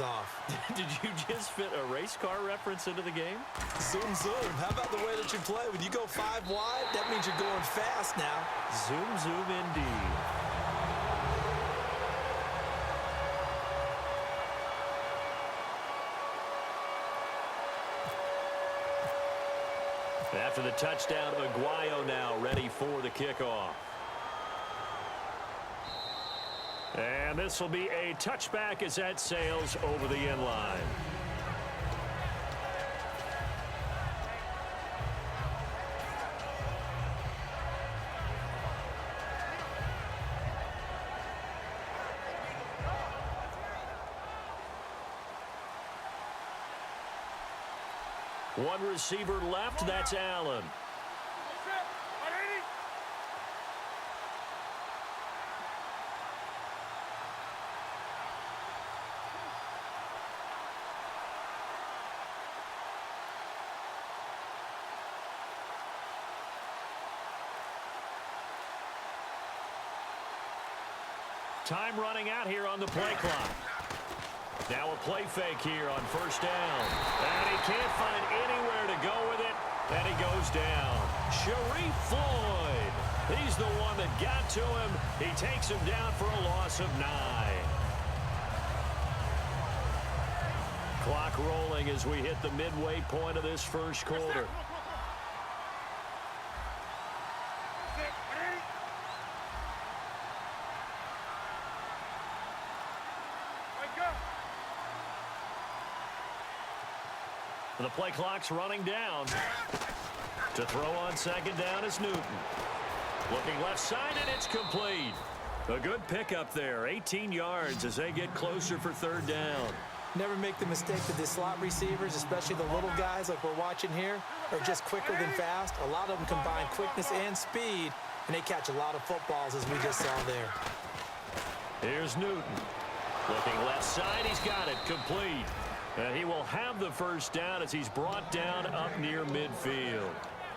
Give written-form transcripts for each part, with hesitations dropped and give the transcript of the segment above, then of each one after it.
off. Did you just fit a race car reference into the game? Zoom, zoom. How about the way that you play? When you go 5 wide, that means you're going fast now. Zoom, zoom indeed. After the touchdown, Aguayo now ready for the kickoff. And this will be a touchback as that sails over the end line. One receiver left, that's Allen. Time running out here on the play clock. Now a play fake here on first down. And he can't find anywhere to go with it. And he goes down. Sharif Floyd. He's the one that got to him. He takes him down for a loss of 9. Clock rolling as we hit the midway point of this first quarter. The play clock's running down. To throw on second down is Newton. Looking left side, and it's complete. A good pickup there. 18 yards as they get closer for third down. Never make the mistake that the slot receivers, especially the little guys like we're watching here, are just quicker than fast. A lot of them combine quickness and speed, and they catch a lot of footballs as we just saw there. Here's Newton. Looking left side, he's got it. Complete. And he will have the first down as he's brought down up near midfield.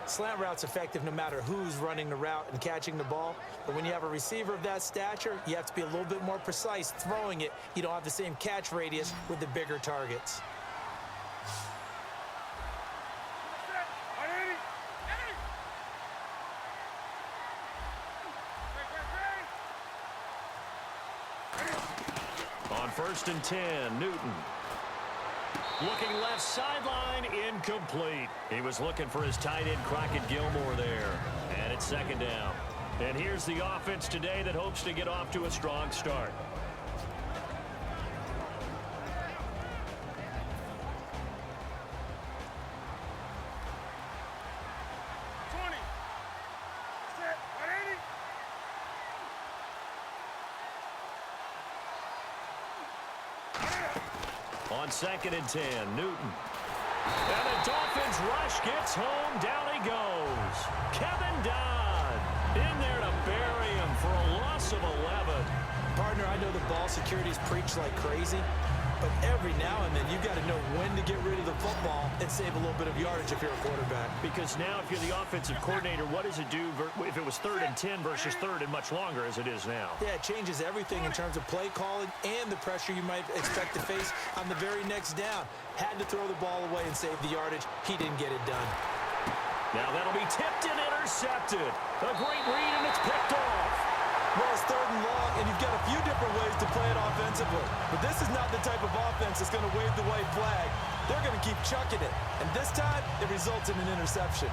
Slant route's effective no matter who's running the route and catching the ball. But when you have a receiver of that stature, you have to be a little bit more precise throwing it. You don't have the same catch radius with the bigger targets. On first and 10, Newton. Looking left sideline, incomplete. He was looking for his tight end, Crockett Gilmore, there. And it's second down. And here's the offense today that hopes to get off to a strong start. On second and 10, Newton. And the Dolphins rush gets home. Down he goes. Kevin Dodd in there to bury him for a loss of 11. Partner, I know the ball security's preached like crazy, but every now and then you got to know when to get rid of the football and save a little bit of yardage if you're a quarterback. Because now if you're the offensive coordinator, what does it do if it was third and 10 versus third and much longer as it is now? Yeah, it changes everything in terms of play calling and the pressure you might expect to face on the very next down. Had to throw the ball away and save the yardage. He didn't get it done. Now that'll be tipped and intercepted. A great read, and it's picked off. Well, it's third and long, and you've got a few different ways to play it offensively. But this is not the type of offense that's going to wave the white flag. They're going to keep chucking it. And this time, it results in an interception.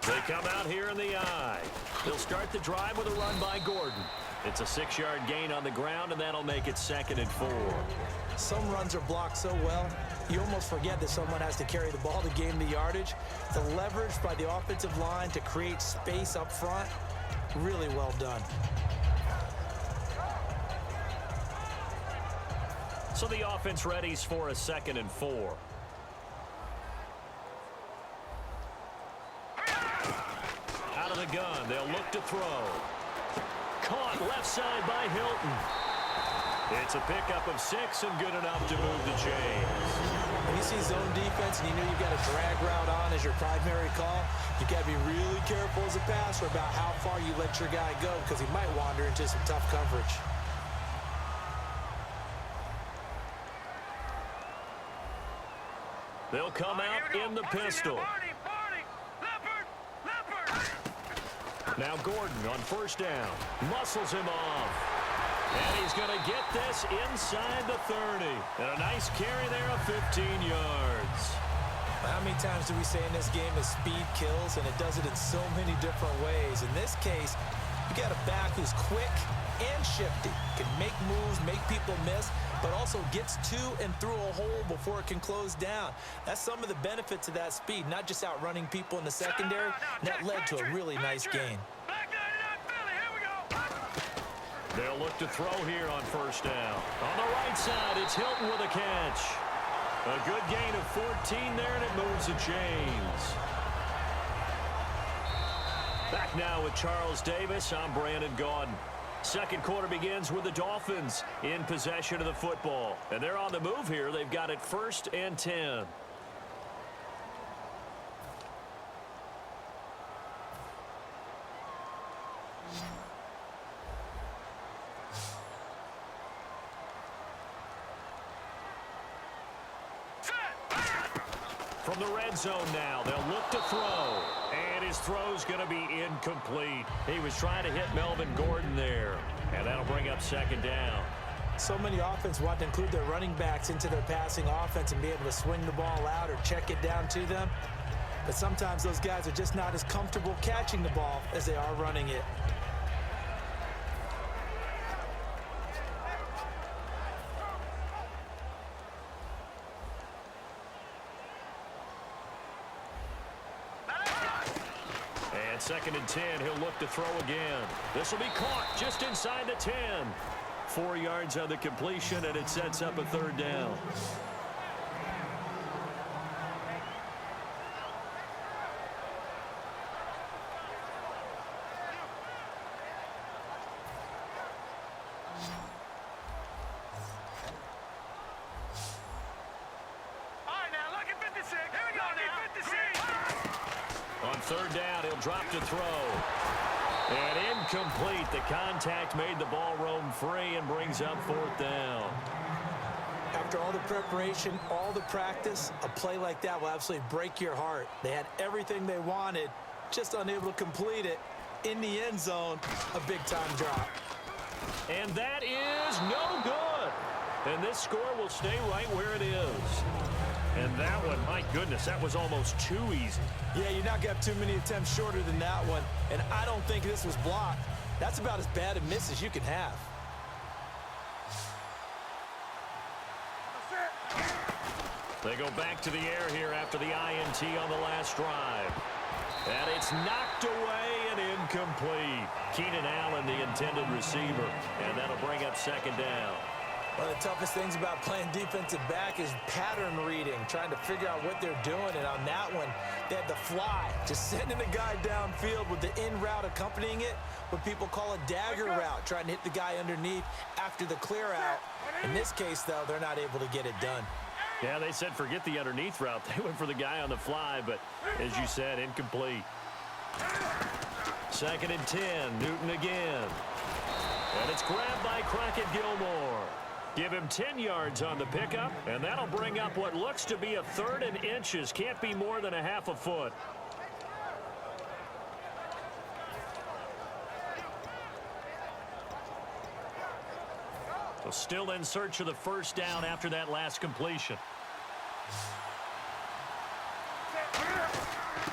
They come out here in the eye. They'll start the drive with a run by Gordon. It's a 6-yard gain on the ground, and that'll make it second and 4. Some runs are blocked so well, you almost forget that someone has to carry the ball to gain the yardage. The leverage by the offensive line to create space up front, really well done. So the offense readies for a second and 4. Out of the gun, they'll look to throw. Caught left side by Hilton. It's a pickup of 6 and good enough to move the chains. When you see zone defense and you know you've got a drag route on as your primary call, you've got to be really careful as a passer about how far you let your guy go because he might wander into some tough coverage. They'll come out in the pistol. Now Gordon on first down. Muscles him off. And he's going to get this inside the 30. And a nice carry there of 15 yards. How many times do we say in this game that speed kills, and it does it in so many different ways? In this case, you got a back who's quick and shifty, can make moves, make people miss, but also gets to and through a hole before it can close down. That's some of the benefits of that speed, not just outrunning people in the secondary. That led to a really nice gain. They'll look to throw here on first down. On the right side, it's Hilton with a catch. A good gain of 14 there, and it moves the chains. Back now with Charles Davis. I'm Brandon Gaudin. Second quarter begins with the Dolphins in possession of the football. And they're on the move here. They've got it 1st and 10. From the red zone now, they'll look to throw. And his throw's going to be incomplete. He was trying to hit Melvin Gordon there. And that'll bring up 2nd down. So many offenses want to include their running backs into their passing offense and be able to swing the ball out or check it down to them. But sometimes those guys are just not as comfortable catching the ball as they are running it. And 2nd and 10, he'll look to throw again. This will be caught just inside the 10. 4 yards on the completion, and it sets up a 3rd down. On 3rd down, he'll drop to throw. And incomplete. The contact made the ball roam free and brings up 4th down. After all the preparation, all the practice, a play like that will absolutely break your heart. They had everything they wanted, just unable to complete it. In the end zone, a big-time drop. And that is no good. And this score will stay right where it is. And that one, my goodness, that was almost too easy. Yeah, you're not going to have too many attempts shorter than that one. And I don't think this was blocked. That's about as bad a miss as you can have. They go back to the air here after the INT on the last drive. And it's knocked away and incomplete. Keenan Allen, the intended receiver. And that'll bring up 2nd down. One of the toughest things about playing defensive back is pattern reading, trying to figure out what they're doing. And on that one, they had the fly, just sending the guy downfield with the in route accompanying it, what people call a dagger route, trying to hit the guy underneath after the clear out. In this case, though, they're not able to get it done. Yeah, they said forget the underneath route. They went for the guy on the fly, but as you said, incomplete. 2nd and 10, Newton again. And it's grabbed by Crockett Gilmore. Give him 10 yards on the pickup, and that'll bring up what looks to be a 3rd and inches. Can't be more than a half a foot. So still in search of the 1st down after that last completion.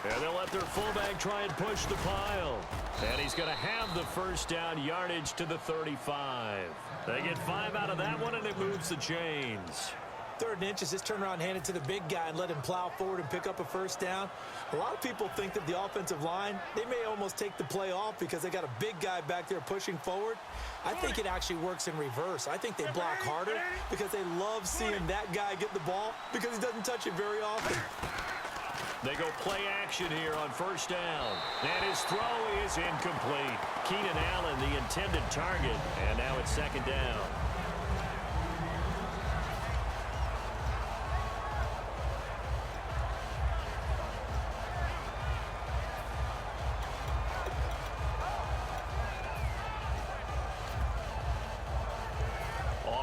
And they'll let their fullback try and push the pile. And he's going to have the 1st down, yardage to the 35. They get 5 out of that one, and it moves the chains. 3rd and inches, just turn around, hand it to the big guy, and let him plow forward and pick up a 1st down. A lot of people think that the offensive line, they may almost take the play off because they got a big guy back there pushing forward. I think it actually works in reverse. I think they block harder because they love seeing that guy get the ball because he doesn't touch it very often. They go play action here on 1st down. And his throw is incomplete. Keenan Allen, the intended target. And now it's 2nd down.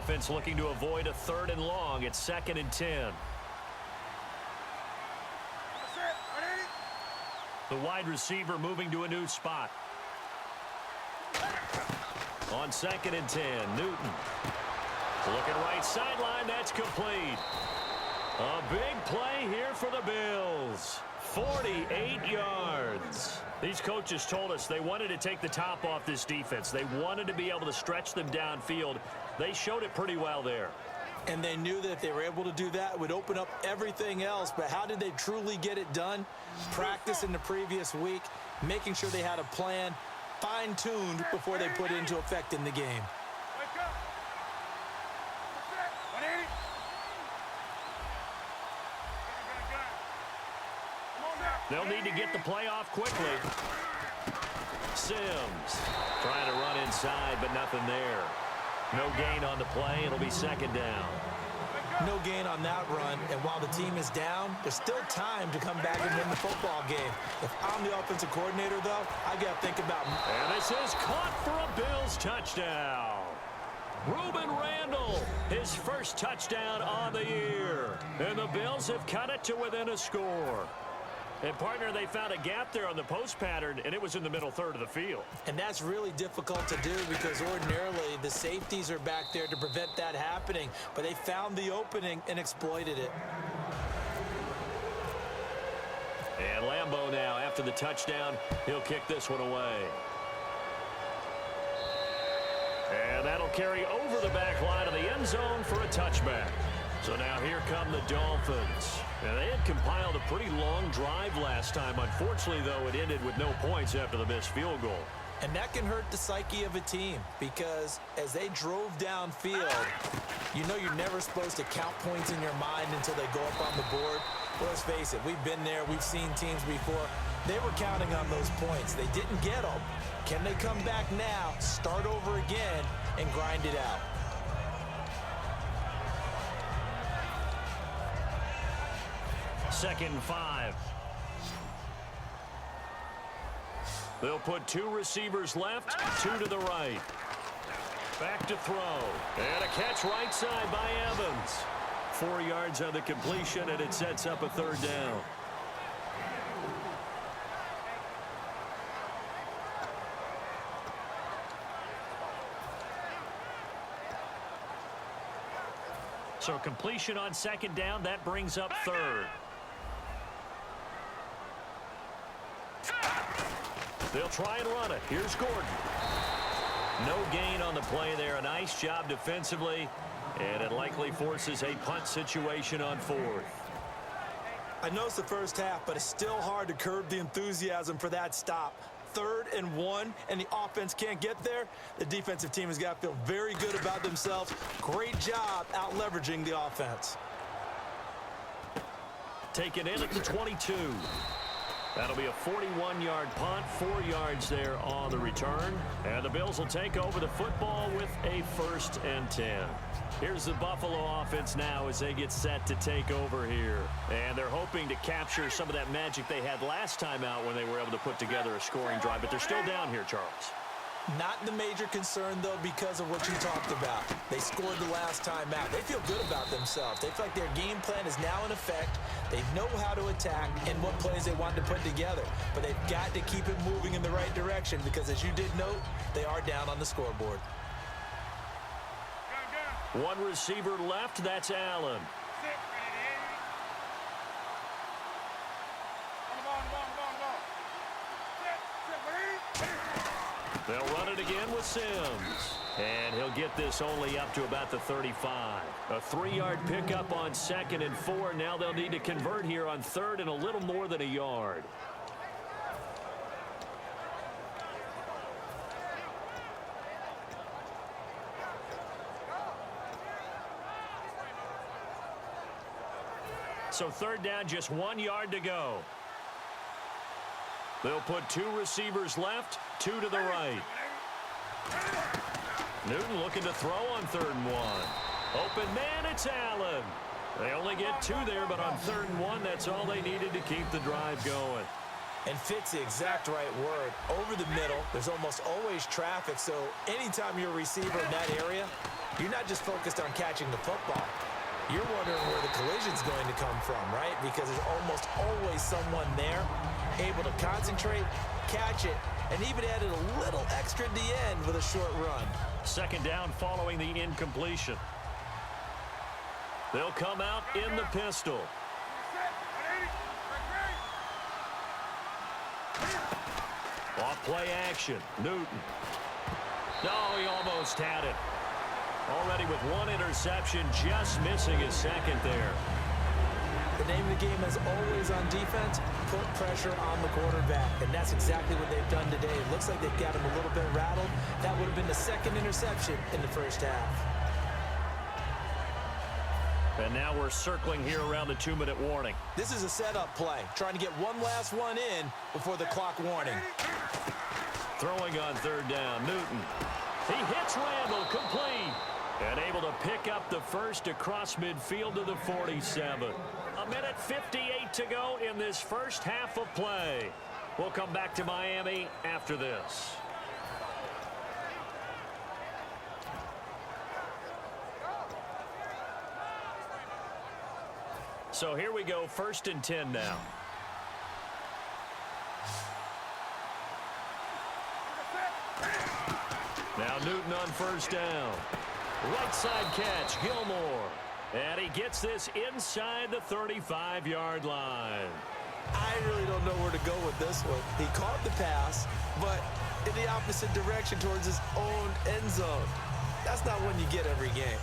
offense looking to avoid a 3rd and long. It's 2nd and 10. The wide receiver moving to a new spot. On 2nd and 10, Newton. Looking right sideline, that's complete. A big play here for the Bills. 48 yards. These coaches told us they wanted to take the top off this defense. They wanted to be able to stretch them downfield. They showed it pretty well there. And they knew that if they were able to do that, it would open up everything else. But how did they truly get it done? Practice in the previous week, making sure they had a plan, fine-tuned before they put it into effect in the game. They'll need to get the play off quickly. Sims trying to run inside, but nothing there. No gain on the play. It'll be 2nd down. No gain on that run, and while the team is down, there's still time to come back and win the football game. If I'm the offensive coordinator, though, I got to think about... And this is caught for a Bills touchdown. Reuben Randall, his first touchdown on the year. And the Bills have cut it to within a score. And, partner, they found a gap there on the post pattern, and it was in the middle 3rd of the field. And that's really difficult to do because ordinarily the safeties are back there to prevent that happening. But they found the opening and exploited it. And Lambeau now, after the touchdown, he'll kick this one away. And that'll carry over the back line of the end zone for a touchback. So now here come the Dolphins. And they had compiled a pretty long drive last time. Unfortunately, though, it ended with no points after the missed field goal. And that can hurt the psyche of a team because as they drove downfield, you know you're never supposed to count points in your mind until they go up on the board. Well, let's face it, we've been there. We've seen teams before. They were counting on those points. They didn't get them. Can they come back now, start over again, and grind it out? Second and 5. They'll put 2 receivers left, 2 to the right. Back to throw. And a catch right side by Evans. 4 yards on the completion, and it sets up a 3rd down. So completion on 2nd down, that brings up 3rd. They'll try and run it. Here's Gordon. No gain on the play there. A nice job defensively, and it likely forces a punt situation on 4th. I know it's the first half, but it's still hard to curb the enthusiasm for that stop. 3rd and 1, and the offense can't get there. The defensive team has got to feel very good about themselves. Great job out-leveraging the offense. Taken in at the 22. That'll be a 41-yard punt, 4 yards there on the return. And the Bills will take over the football with a 1st and 10. Here's the Buffalo offense now as they get set to take over here. And they're hoping to capture some of that magic they had last time out when they were able to put together a scoring drive. But they're still down here, Charles. Not the major concern, though, because of what you talked about. They scored the last time out. They feel good about themselves. They feel like their game plan is now in effect. They know how to attack and what plays they want to put together. But they've got to keep it moving in the right direction because, as you did note, they are down on the scoreboard. 1 receiver left. That's Allen. They'll run it again with Sims. And he'll get this only up to about the 35. A 3-yard pickup on 2nd and 4. Now they'll need to convert here on 3rd and a little more than a yard. So 3rd down, just 1 yard to go. They'll put 2 receivers left, 2 to the right. Newton looking to throw on 3rd and 1. Open man, it's Allen. They only get 2 there, but on 3rd and 1, that's all they needed to keep the drive going. And fit's the exact right word. Over the middle, there's almost always traffic, so anytime you're a receiver in that area, you're not just focused on catching the football. You're wondering where the collision's going to come from, right? Because there's almost always someone there able to concentrate, catch it, and even added a little extra at the end with a short run. Second down following the incompletion. They'll come out in the pistol. Off play action. Newton. No, he almost had it. Already with one interception, just missing his second there. The name of the game, as always on defense, put pressure on the quarterback. And that's exactly what they've done today. It looks like they've got him a little bit rattled. That would have been the second interception in the first half. And now we're circling here around the 2-minute warning. This is a setup play, trying to get one last one in before the clock warning. Throwing on third down, Newton. He hits Randall, complete. And able to pick up the first across midfield to the 47. A minute 58 to go in this first half of play. We'll come back to Miami after this. So here we go, 1st and 10 now. Now Newton on first down. Right side catch, Gilmore. And he gets this inside the 35-yard line. I really don't know where to go with this one. He caught the pass, but in the opposite direction towards his own end zone. That's not one you get every game.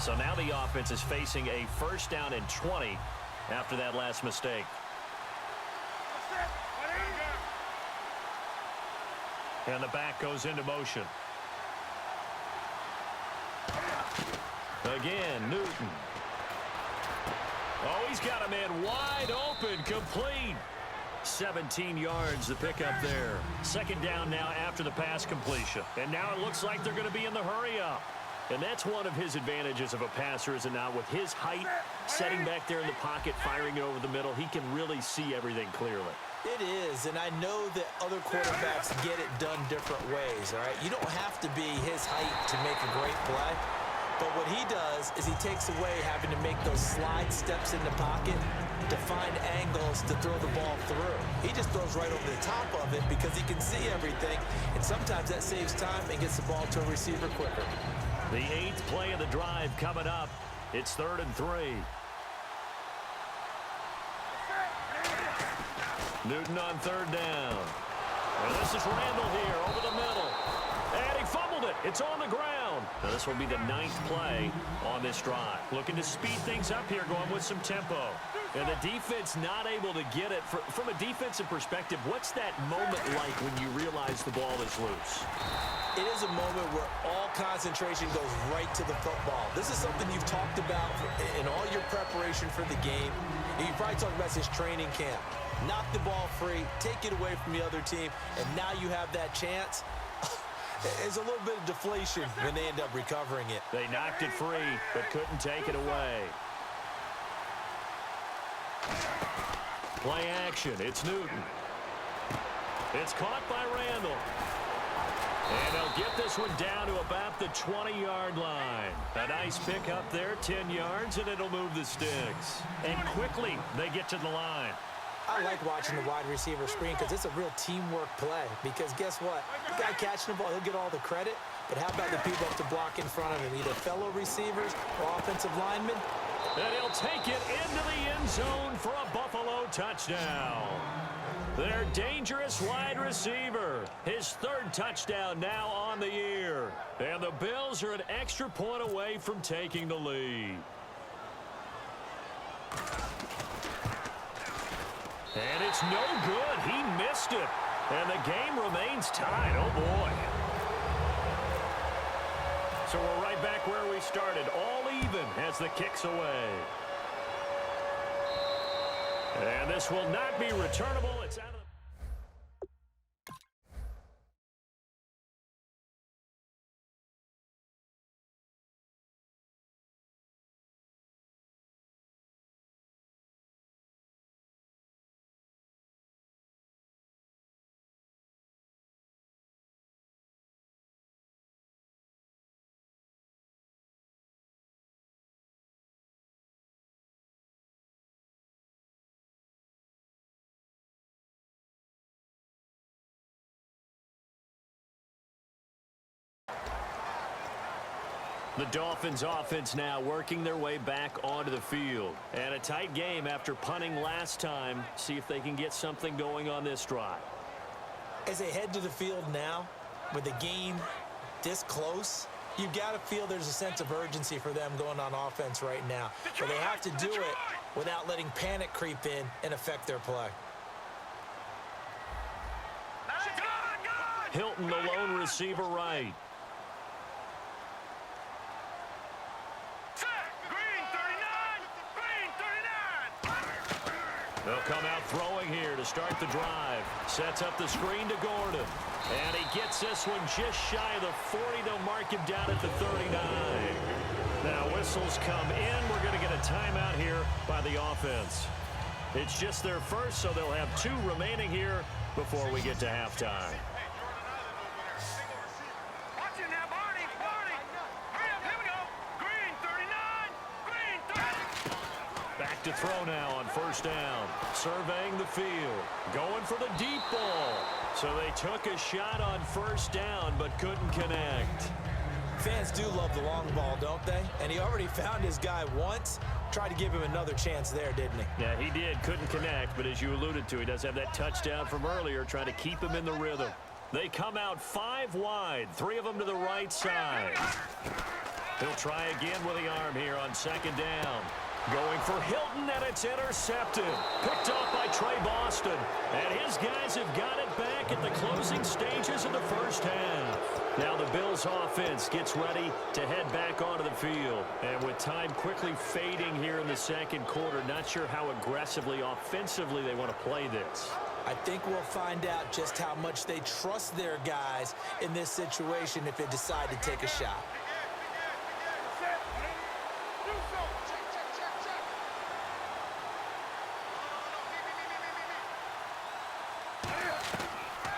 So now the offense is facing a 1st down and 20 after that last mistake. And the back goes into motion. Again, Newton. Oh, he's got a man wide open, complete. 17 yards to pick up there. 2nd down now after the pass completion. And now it looks like they're going to be in the hurry up. And that's one of his advantages of a passer, is it not? With his height, setting back there in the pocket, firing it over the middle, he can really see everything clearly. It is, and I know that other quarterbacks get it done different ways, all right? You don't have to be his height to make a great play, but what he does is he takes away having to make those slide steps in the pocket to find angles to throw the ball through. He just throws right over the top of it because he can see everything, and sometimes that saves time and gets the ball to a receiver quicker. The 8th play of the drive coming up. It's 3rd and 3. Newton on 3rd down. And this is Randall here over the middle. And he fumbled it. It's on the ground. Now this will be the 9th play on this drive. Looking to speed things up here, going with some tempo. And the defense not able to get it. From a defensive perspective, what's that moment like when you realize the ball is loose? It is a moment where all concentration goes right to the football. This is something you've talked about in all your preparation for the game. You probably talked about this training camp. Knock the ball free, take it away from the other team, and now you have that chance. There's a little bit of deflation when they end up recovering it. They knocked it free, but couldn't take it away. Play action. It's Newton. It's caught by Randall. And they'll get this one down to about the 20-yard line. A nice pick up there, 10 yards, and it'll move the sticks. And quickly, they get to the line. I like watching the wide receiver screen because it's a real teamwork play. Because guess what? The guy catching the ball, he'll get all the credit. But how about the people up to block in front of him, either fellow receivers or offensive linemen? And he'll take it into the end zone for a Buffalo touchdown. Their dangerous wide receiver. His 3rd touchdown now on the year. And the Bills are an extra point away from taking the lead. And it's no good. He missed it. And the game remains tied. Oh, boy. So we're right back where we started. All even as the kick's away. And this will not be returnable. It's out of The Dolphins offense now working their way back onto the field. And a tight game after punting last time. See if they can get something going on this drive. As they head to the field now, with the game this close, you've got to feel there's a sense of urgency for them going on offense right now. But they have to do it without letting panic creep in and affect their play. Hilton, the lone receiver, right. They'll come out throwing here to start the drive. Sets up the screen to Gordon. And he gets this one just shy of the 40. They'll mark him down at the 39. Now whistles come in. We're going to get a timeout here by the offense. It's just their first, so they'll have 2 remaining here before we get to halftime. Back to throw now on first down. Surveying the field. Going for the deep ball. So they took a shot on first down but couldn't connect. Fans do love the long ball, don't they? And he already found his guy once. Tried to give him another chance there, didn't he? Yeah, he did. Couldn't connect, but as you alluded to, he does have that touchdown from earlier, trying to keep him in the rhythm. They come out 5 wide, 3 of them to the right side. He'll try again with the arm here on second down. Going for Hilton, and it's intercepted. Picked off by Trey Boston. And his guys have got it back at the closing stages of the first half. Now the Bills offense gets ready to head back onto the field. And with time quickly fading here in the second quarter, not sure how aggressively, offensively they want to play this. I think we'll find out just how much they trust their guys in this situation if they decide to take a shot.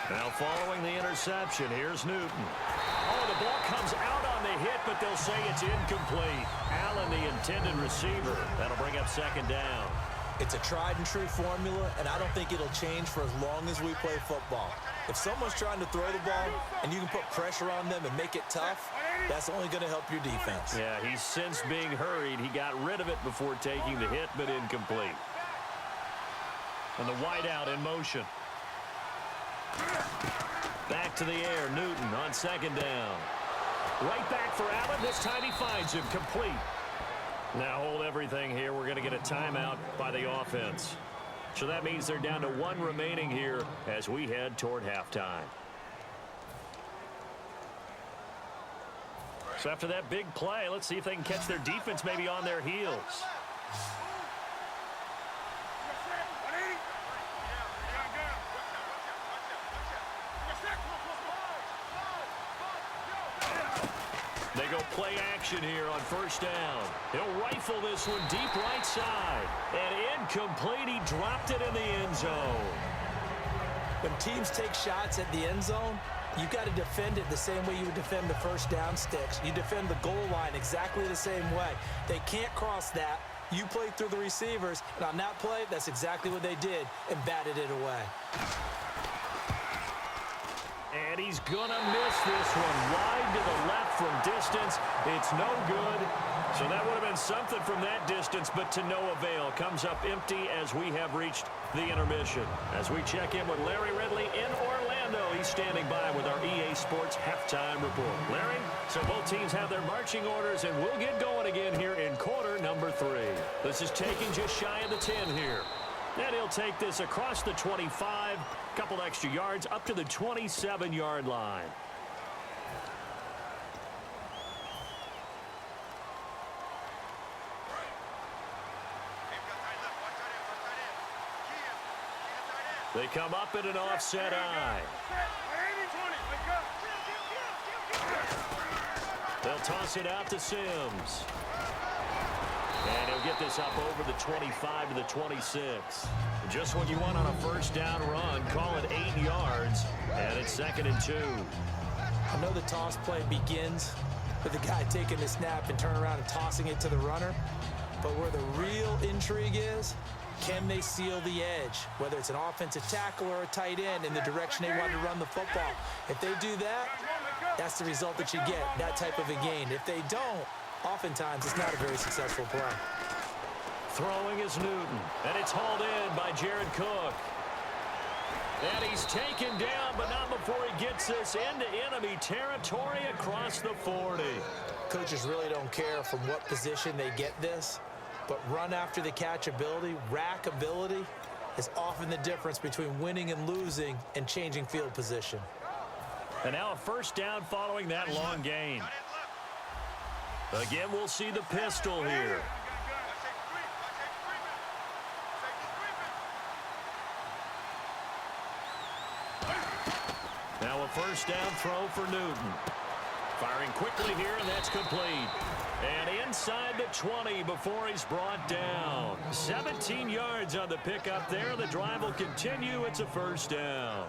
Now following the interception, here's Newton. Oh, the ball comes out on the hit, but they'll say it's incomplete. Allen, the intended receiver. That'll bring up second down. It's a tried-and-true formula, and I don't think it'll change for as long as we play football. If someone's trying to throw the ball and you can put pressure on them and make it tough, that's only going to help your defense. Yeah, he's since being hurried. He got rid of it before taking the hit, but incomplete. And the wideout in motion. Back to the air, Newton on second down. Right back for Allen. This time he finds him complete. Now hold everything here. We're going to get a timeout by the offense. So that means they're down to 1 remaining here as we head toward halftime. So after that big play, let's see if they can catch their defense maybe on their heels. They go play action here on first down. He'll rifle this one deep right side. And incomplete. He dropped it in the end zone. When teams take shots at the end zone, you've got to defend it the same way you would defend the first down sticks. You defend the goal line exactly the same way. They can't cross that. You play through the receivers. And on that play, that's exactly what they did and batted it away. And he's going to miss this one wide to the left from distance. It's no good. So that would have been something from that distance, but to no avail. Comes up empty as we have reached the intermission. As we check in with Larry Ridley in Orlando. He's standing by with our EA Sports halftime report. Larry, so both teams have their marching orders, and we'll get going again here in quarter number 3. This is taking just shy of the 10 here. And he'll take this across the 25, couple extra yards, up to the 27-yard line. They come up in an offset eye. They'll toss it out to Sims. And he'll get this up over the 25 to the 26. Just what you want on a first down run. Call it 8 yards. And it's 2nd and 2. I know the toss play begins with the guy taking the snap and turning around and tossing it to the runner. But where the real intrigue is, can they seal the edge? Whether it's an offensive tackle or a tight end in the direction they want to run the football. If they do that, that's the result that you get, that type of a gain. If they don't, oftentimes it's not a very successful play. Throwing is Newton, and it's hauled in by Jared Cook. And he's taken down, but not before he gets this into enemy territory across the 40. Coaches really don't care from what position they get this, but run after the catch ability, rack ability, is often the difference between winning and losing and changing field position. And now a first down following that long gain. Again, we'll see the pistol here. Now a first down throw for Newton. Firing quickly here, and that's complete. And inside the 20 before he's brought down. 17 yards on the pickup there. The drive will continue. It's a first down.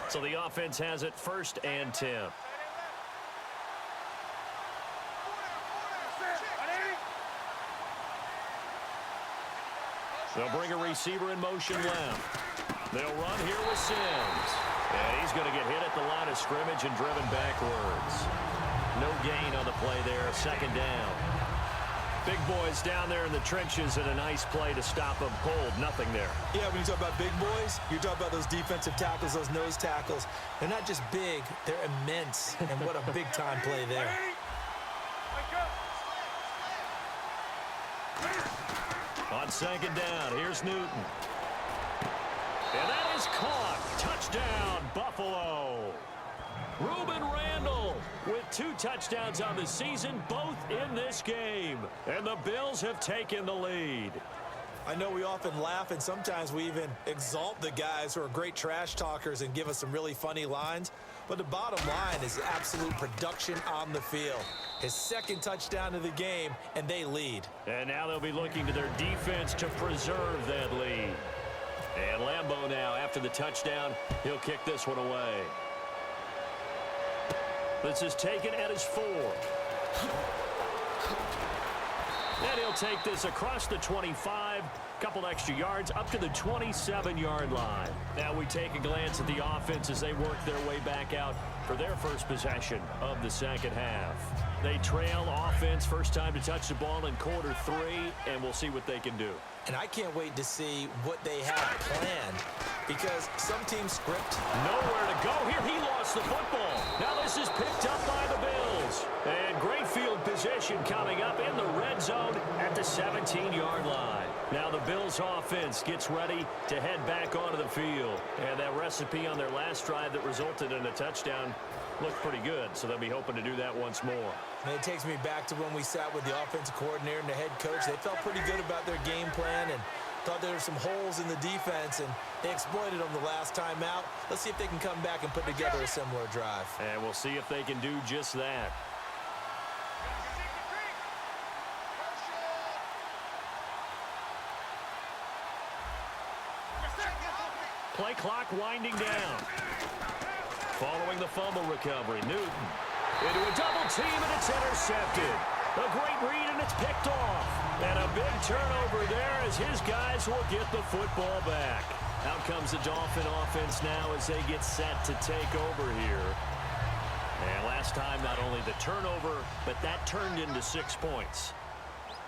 So the offense has it 1st and 10. They'll bring a receiver in motion left. They'll run here with Sims. And he's going to get hit at the line of scrimmage and driven backwards. No gain on the play there, 2nd down. Big boys down there in the trenches, and a nice play to stop them cold. Nothing there. Yeah, when you talk about big boys, you're talking about those defensive tackles, those nose tackles. They're not just big, they're immense. And what a big-time play there. On 2nd down, here's Newton. And that is caught. Touchdown, Buffalo. Reuben Randall with 2 touchdowns on the season, both in this game. And the Bills have taken the lead. I know we often laugh, and sometimes we even exalt the guys who are great trash talkers and give us some really funny lines. But the bottom line is absolute production on the field. His 2nd touchdown of the game, and they lead. And now they'll be looking to their defense to preserve that lead. And Lambeau now, after the touchdown, he'll kick this one away. This is taken at his 4. And he'll take this across the 25, couple extra yards, up to the 27-yard line. Now we take a glance at the offense as they work their way back out for their first possession of the 2nd half. They trail offense, first time to touch the ball in quarter 3, and we'll see what they can do. And I can't wait to see what they have planned, because some teams script. Nowhere to go here. He lost the football. Now this is picked up by the Bills. And great field position coming up in the red zone at the 17-yard line. Now the Bills offense gets ready to head back onto the field. And that recipe on their last drive that resulted in a touchdown looked pretty good, so they'll be hoping to do that once more. And it takes me back to when we sat with the offensive coordinator and the head coach. They felt pretty good about their game plan and thought there were some holes in the defense, and they exploited them the last time out. Let's see if they can come back and put together a similar drive. And we'll see if they can do just that. Play clock winding down. Following the fumble recovery, Newton into a double team, and it's intercepted. A great read, and it's picked off. And a big turnover there as his guys will get the football back. Out comes the Dolphin offense now as they get set to take over here. And last time, not only the turnover, but that turned into 6 points.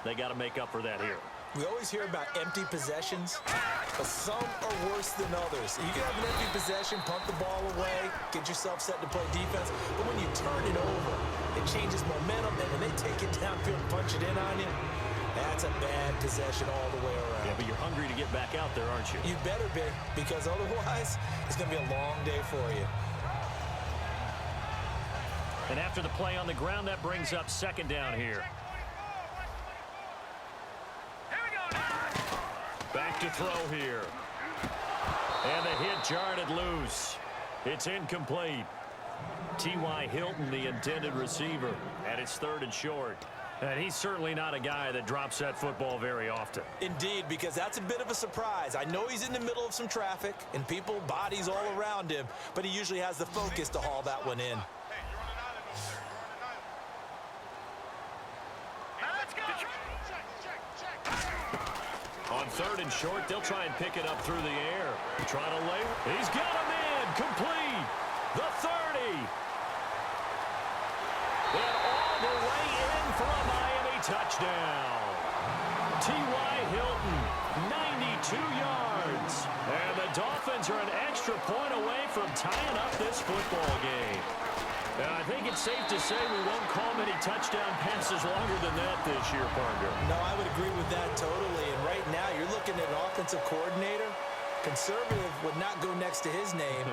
They got to make up for that here. We always hear about empty possessions, but some are worse than others. You can have an empty possession, punt the ball away, get yourself set to play defense, but when you turn it over, it changes momentum, and when they take it downfield and punch it in on you, that's a bad possession all the way around. Yeah, but you're hungry to get back out there, aren't you? You better be, because otherwise, it's going to be a long day for you. And after the play on the ground, that brings up 2nd down here. Back to throw here. And the hit jarred it loose. It's incomplete. T.Y. Hilton, the intended receiver, and it's 3rd and short. And he's certainly not a guy that drops that football very often. Indeed, because that's a bit of a surprise. I know he's in the middle of some traffic and people, bodies all around him, but he usually has the focus to haul that one in. On 3rd and short, they'll try and pick it up through the air. Trying to lay. He's got him in. Complete. The 30. touchdown. T.Y. Hilton, 92 yards. And the Dolphins are an extra point away from tying up this football game. I think it's safe to say we won't call many touchdown passes longer than that this year, partner. No, I would agree with that totally. And right now, you're looking at an offensive coordinator. Conservative would not go next to his name.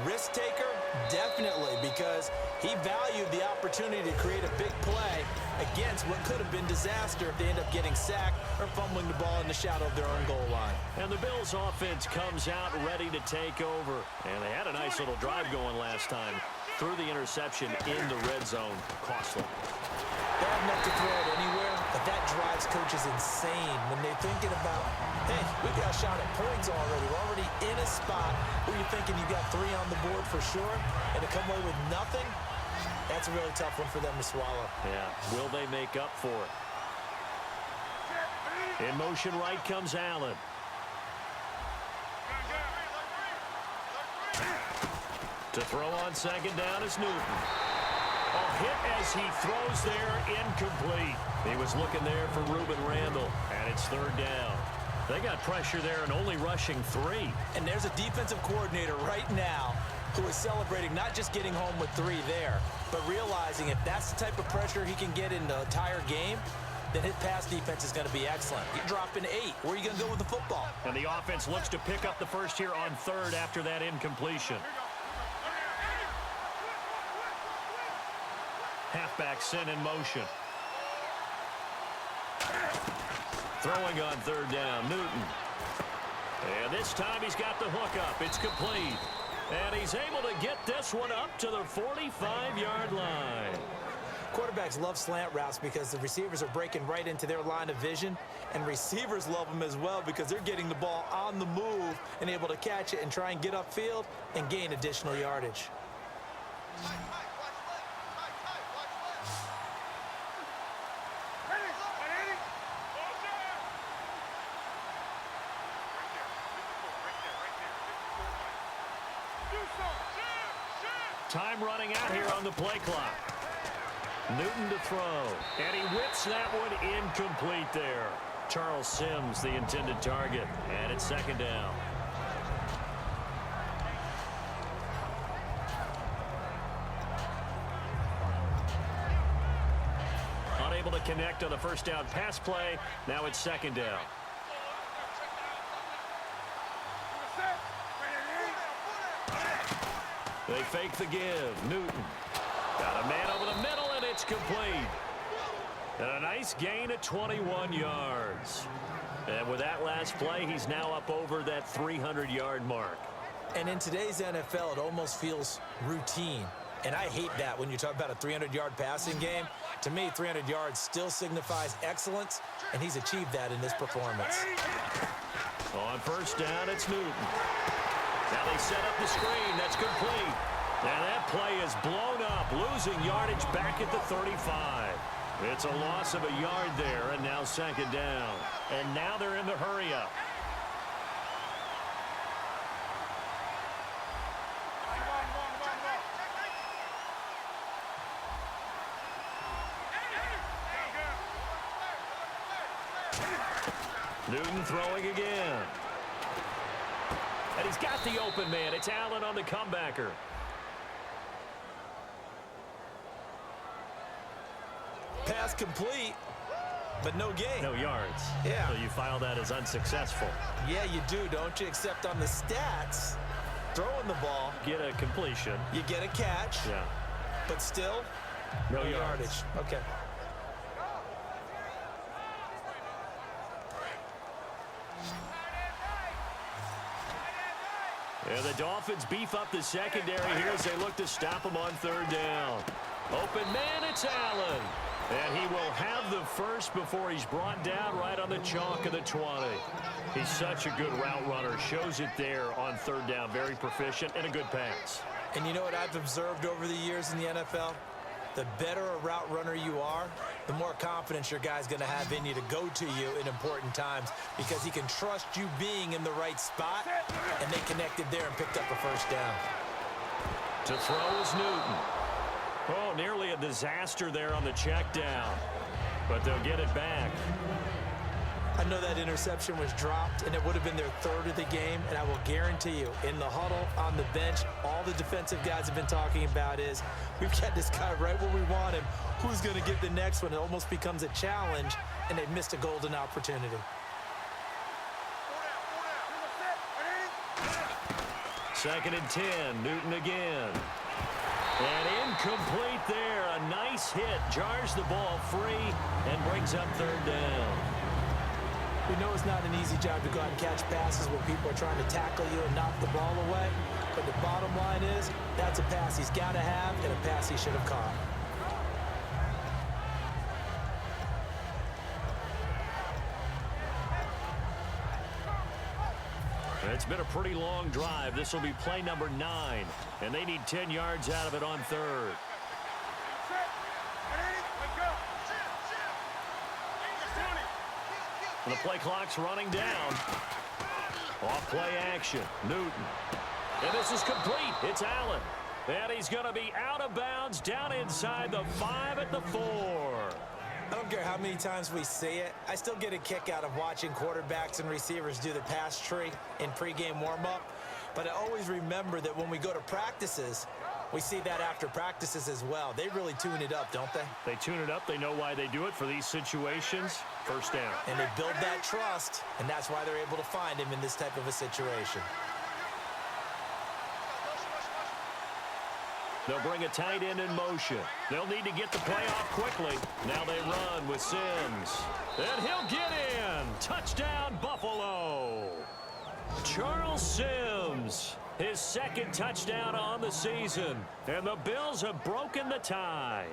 Risk taker, definitely, because he valued the opportunity to create a big play against what could have been disaster if they end up getting sacked or fumbling the ball in the shadow of their own goal line. And the Bills offense comes out ready to take over. And they had a nice little drive going last time. Threw the interception in the red zone. Costly. They have enough to throw it anywhere, but that drives coaches insane when they're thinking about, hey, we got a shot at points already. We're already in a spot where you're thinking you got 3 on the board for sure, and to come away with nothing, that's a really tough one for them to swallow. Yeah, will they make up for it? In motion right comes Allen. To throw on second down is Newton. A hit as he throws there, incomplete. He was looking there for Reuben Randall, and it's third down. They got pressure there and only rushing 3. And there's a defensive coordinator right now who is celebrating not just getting home with 3 there, but realizing if that's the type of pressure he can get in the entire game, then his pass defense is going to be excellent. You're dropping 8. Where are you going to go with the football? And the offense looks to pick up the first here on third after that incompletion. Halfback sent in motion. Throwing on third down, Newton. And this time he's got the hook up. It's complete. And he's able to get this one up to the 45-yard line. Quarterbacks love slant routes because the receivers are breaking right into their line of vision, and receivers love them as well because they're getting the ball on the move and able to catch it and try and get upfield and gain additional yardage. Time running out here on the play clock. Newton to throw. And he whips that one incomplete there. Charles Sims, the intended target. And it's second down. Unable to connect on the first down pass play. Now it's second down. They fake the give. Newton. Got a man over the middle, and it's complete. And a nice gain of 21 yards. And with that last play, he's now up over that 300-yard mark. And in today's NFL, it almost feels routine. And I hate that when you talk about a 300-yard passing game. To me, 300 yards still signifies excellence, and he's achieved that in this performance. On first down, it's Newton. Now they set up the screen. That's complete. And that play is blown up, losing yardage back at the 35. It's a loss of a yard there, and now second down. And now they're in the hurry-up. Newton throwing again. And he's got the open man. It's Allen on the comebacker. Pass complete, but no gain. No yards. Yeah. So you file that as unsuccessful. Yeah, you do, don't you? Except on the stats, throwing the ball, Get a completion. you get a catch, Yeah. but still, No yardage. yards. Okay. And the Dolphins beef up the secondary here as they look to stop him on third down. Open man, it's Allen. And he will have the first before he's brought down right on the chalk of the 20. He's such a good route runner. Shows it there on third down. Very proficient and a good pass. And you know what I've observed over the years in the NFL? The better a route runner you are, the more confidence your guy's going to have in you to go to you in important times because he can trust you being in the right spot, and they connected there and picked up a first down. To throw is Newton. Oh, nearly a disaster there on the check down. but they'll get it back. I know that interception was dropped, and it would have been their third of the game, and I will guarantee you, in the huddle, on the bench, all the defensive guys have been talking about is, we've got this guy right where we want him. Who's going to get the next one? It almost becomes a challenge, and they've missed a golden opportunity. Second and 10, Newton again. And incomplete there. A nice hit. Jars the ball free and brings up third down. We know it's not an easy job to go out and catch passes when people are trying to tackle you and knock the ball away. But the bottom line is, that's a pass he's got to have and a pass he should have caught. It's been a pretty long drive. This will be play number 9, and they need 10 yards out of it on third. The play clock's running down. Off play action. Newton. And this is complete. It's Allen. And he's going to be out of bounds down inside the 5 at the 4. I don't care how many times we see it. I still get a kick out of watching quarterbacks and receivers do the pass tree in pregame warm-up. But I always remember that when we go to practices, we see that after practices as well. They really tune it up, don't they? They tune it up. They know why they do it for these situations. First down. And they build that trust, and that's why they're able to find him in this type of a situation. They'll bring a tight end in motion. They'll need to get the play off quickly. Now they run with Sims. And he'll get in. Touchdown, Buffalo. Charles Sims, his second touchdown on the season. And the Bills have broken the tie.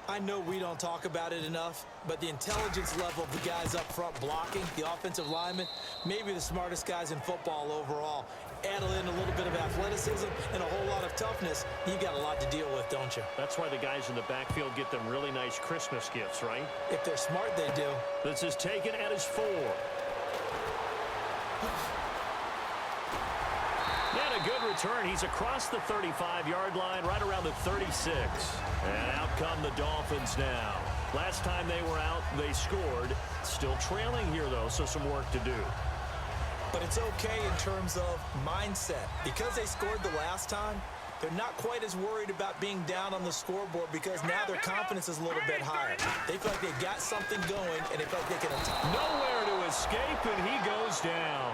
I know we don't talk about it enough, but the intelligence level of the guys up front blocking, the offensive linemen, maybe the smartest guys in football overall. Add in a little bit of athleticism and a whole lot of toughness, you got a lot to deal with, don't you? That's why the guys in the backfield get them really nice Christmas gifts, right? If they're smart, they do. This is taken at his 4. And a good return. He's across the 35-yard line, right around the 36. And out come the Dolphins now. Last time they were out, they scored. Still trailing here, though, so some work to do. But it's okay in terms of mindset. Because they scored the last time, they're not quite as worried about being down on the scoreboard because now their confidence is a little bit higher. They feel like they've got something going, and they feel like they can attack. Nowhere to escape, and he goes down.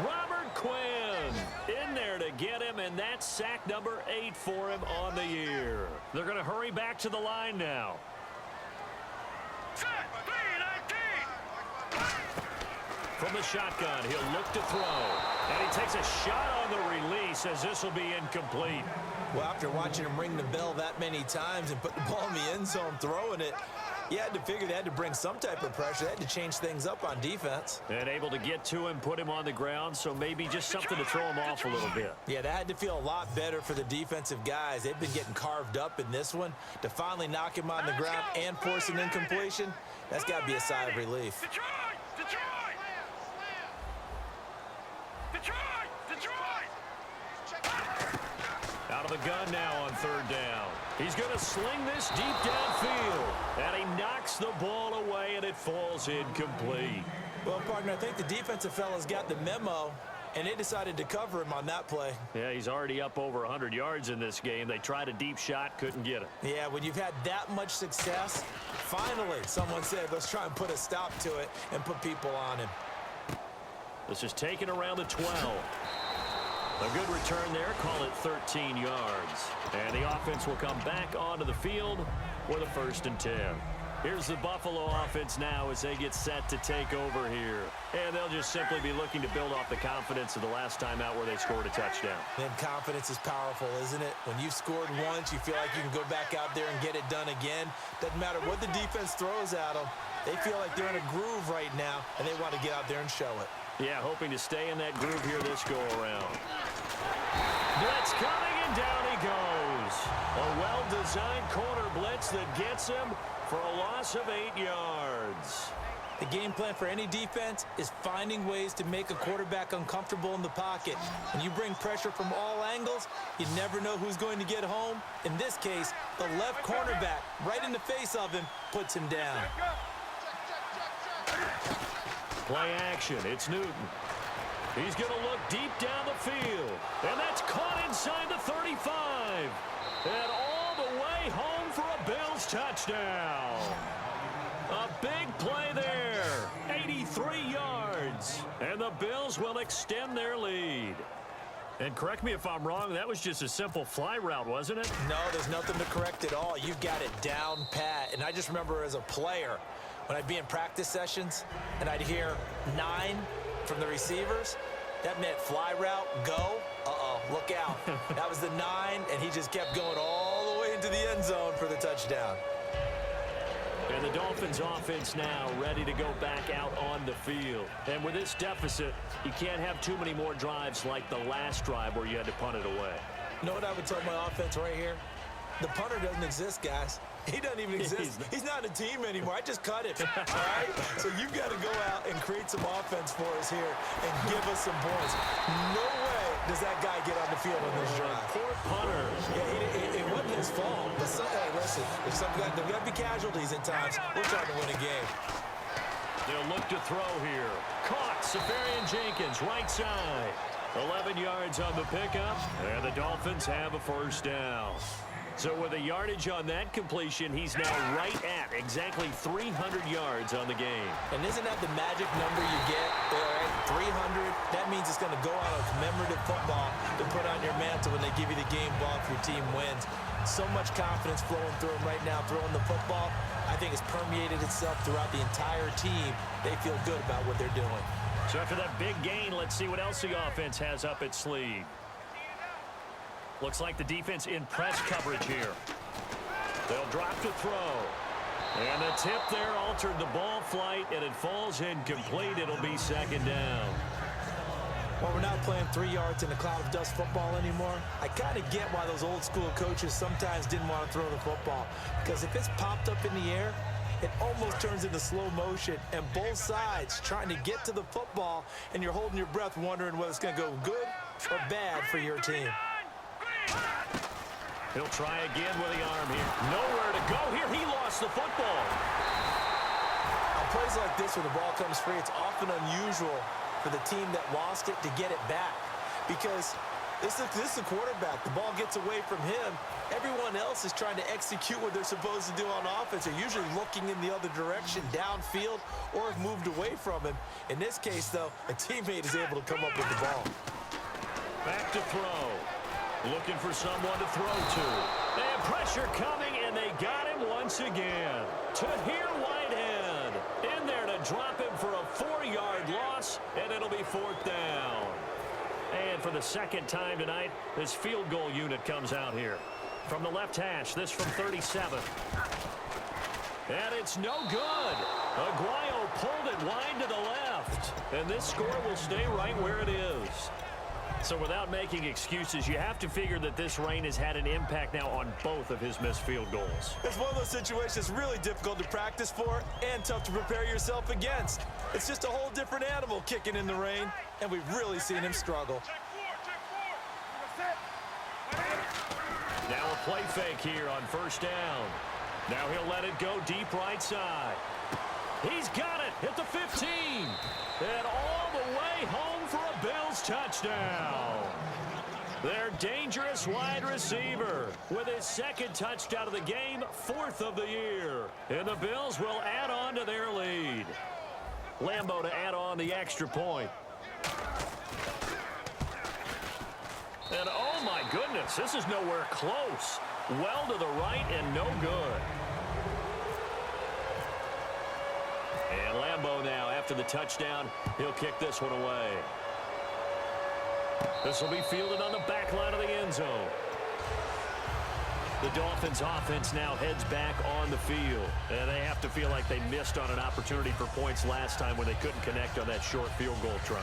Robert Quinn in there to get him, and that's sack number 8 for him on the year. They're going to hurry back to the line now. From the shotgun, he'll look to throw. And he takes a shot on the release as this will be incomplete. Well, after watching him ring the bell that many times and put the ball in the end zone throwing it, you had to figure they had to bring some type of pressure. They had to change things up on defense. And able to get to him, put him on the ground, so maybe just something to throw him off a little bit. Yeah, that had to feel a lot better for the defensive guys. They've been getting carved up in this one. To finally knock him on the ground and force an incompletion, that's got to be a sigh of relief. Out of the gun now on third down. He's going to sling this deep downfield. And he knocks the ball away, and it falls incomplete. Well, partner, I think the defensive fellas got the memo, and they decided to cover him on that play. Yeah, he's already up over 100 yards in this game. They tried a deep shot, couldn't get it. Yeah, when you've had that much success, finally someone said, let's try and put a stop to it and put people on him. This is taken around the 12. A good return there, call it 13 yards. And the offense will come back onto the field with a 1st and 10. Here's the Buffalo offense now as they get set to take over here. And they'll just simply be looking to build off the confidence of the last time out where they scored a touchdown. And confidence is powerful, isn't it? When you've scored once, you feel like you can go back out there and get it done again. Doesn't matter what the defense throws at them. They feel like they're in a groove right now, and they want to get out there and show it. Yeah, hoping to stay in that groove here this go-around. Blitz coming, and down he goes. A well-designed corner blitz that gets him for a loss of 8 yards. The game plan for any defense is finding ways to make a quarterback uncomfortable in the pocket. When you bring pressure from all angles, you never know who's going to get home. In this case, the left cornerback, right in the face of him, puts him down. Play action. It's Newton. He's going to look deep down the field. And that's caught inside the 35. And all the way home for a Bills touchdown. A big play there. 83 yards. And the Bills will extend their lead. And correct me if I'm wrong, that was just a simple fly route, wasn't it? No, there's nothing to correct at all. You've got it down pat. And I just remember as a player, when I'd be in practice sessions and I'd hear 9 from the receivers, that meant fly route, go. Uh-oh, look out. That was the 9, and he just kept going all the way into the end zone for the touchdown. And the Dolphins offense now ready to go back out on the field. And with this deficit, you can't have too many more drives like the last drive where you had to punt it away. You know what I would tell my offense right here? The punter doesn't exist, guys. He doesn't even exist. He's not a team anymore. I just cut it, all right? So you've got to go out and create some offense for us here and give us some points. No way does that guy get on the field on this drive. Poor punter. Yeah, it wasn't his fault. But hey, listen, there's got to be casualties at times. We're trying to win a game. They'll look to throw here. Caught. Safarian Jenkins, right side. 11 yards on the pickup, and the Dolphins have a first down. So with a yardage on that completion, he's now right at exactly 300 yards on the game. And isn't that the magic number you get? All right, 300. That means it's going to go on a commemorative football to put on your mantle when they give you the game ball if your team wins. So much confidence flowing through him right now, throwing the football. I think it's permeated itself throughout the entire team. They feel good about what they're doing. So after that big gain, let's see what else the offense has up its sleeve. Looks like the defense in press coverage here. They'll drop to throw. And the tip there altered the ball flight, and it falls incomplete. It'll be second down. Well, we're not playing 3 yards in a cloud of dust football anymore. I kind of get why those old school coaches sometimes didn't want to throw the football. Because if it's popped up in the air, it almost turns into slow motion, and both sides trying to get to the football, and you're holding your breath wondering whether it's going to go good or bad for your team. He'll try again with the arm here. Nowhere to go here. He lost the football. On plays like this where the ball comes free, it's often unusual for the team that lost it to get it back. Because this is a quarterback. The ball gets away from him. Everyone else is trying to execute what they're supposed to do on offense. They're usually looking in the other direction, downfield, or have moved away from him. In this case, though, a teammate is able to come up with the ball. Back to throw. Looking for someone to throw to. They have pressure coming, and they got him once again. Tahir Whitehead in there to drop him for a 4-yard loss, and it'll be fourth down. And for the second time tonight, this field goal unit comes out here. From the left hash, this from 37. And it's no good. Aguayo pulled it wide to the left. And this score will stay right where it is. So without making excuses, you have to figure that this rain has had an impact now on both of his missed field goals. It's one of those situations really difficult to practice for and tough to prepare yourself against. It's just a whole different animal kicking in the rain, and we've really seen him struggle. Now a play fake here on first down. Now he'll let it go deep right side. He's got it at the 15. And all the way home for a Bills touchdown. Their dangerous wide receiver with his second touchdown of the game, 4th of the year. And the Bills will add on to their lead. Lambo to add on the extra point. And oh my goodness, this is nowhere close. Well to the right and no good. And Lambo now, after the touchdown, he'll kick this one away. This will be fielded on the back line of the end zone. The Dolphins offense now heads back on the field. And they have to feel like they missed on an opportunity for points last time when they couldn't connect on that short field goal try.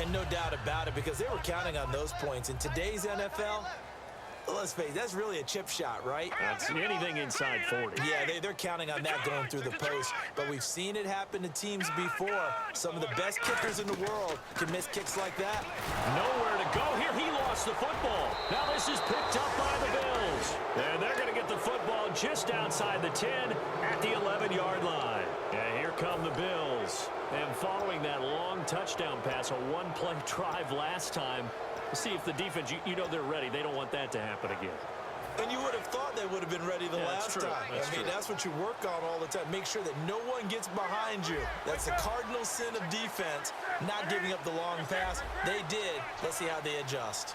And no doubt about it, because they were counting on those points. In today's NFL, Well, let's face it, that's really a chip shot, right? That's anything inside 40. Yeah, they're counting on that going through the post. But we've seen it happen to teams before. Some of the best kickers in the world can miss kicks like that. Nowhere to go here. He lost the football. Now this is picked up by the Bills. And they're going to get the football just outside the 10 at the 11-yard line. And here come the Bills. And following that long touchdown pass, a one-play drive last time, see if the defense, you know they're ready. They don't want that to happen again. And you would have thought they would have been ready the last time. That's what you work on all the time. Make sure that no one gets behind you. That's the cardinal sin of defense, not giving up the long pass. They did. Let's see how they adjust.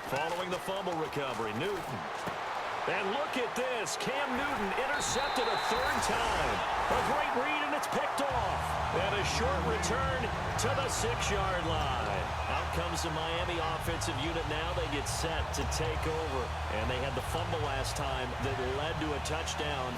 Following the fumble recovery, Newton. And look at this. Cam Newton intercepted a third time. A great read, and it's picked off. And a short return to the 6-yard line. Out comes the Miami offensive unit now. They get set to take over. And they had the fumble last time that led to a touchdown.